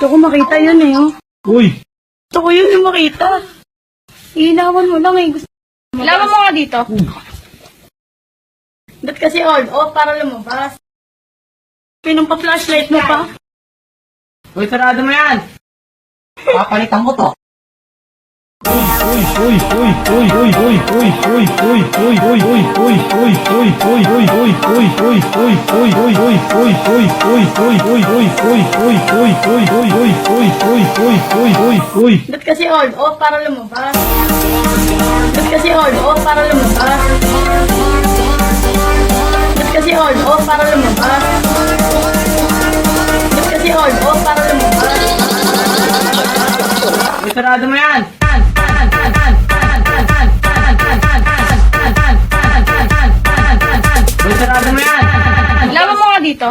Gusto ko makita yun eh, oh. Uy! Gusto ko yun yung makita. Iinawan mo lang eh. Ilawan mo nga dito. Ba't kasi on? Off para lumabas. Pinumpa-flashlight mo pa. Uy, sarado mo yan! Papalitan ko to. Ba't kasi on? Off para lumabas. Ba't kasi on? Off para lumabas. Ba't kasi on? Off para lumabas. Ba't kasi on? Off para lumabas. Uy, sarado mo yan! Uy, sarado mo yan! Ilawan mo nga dito.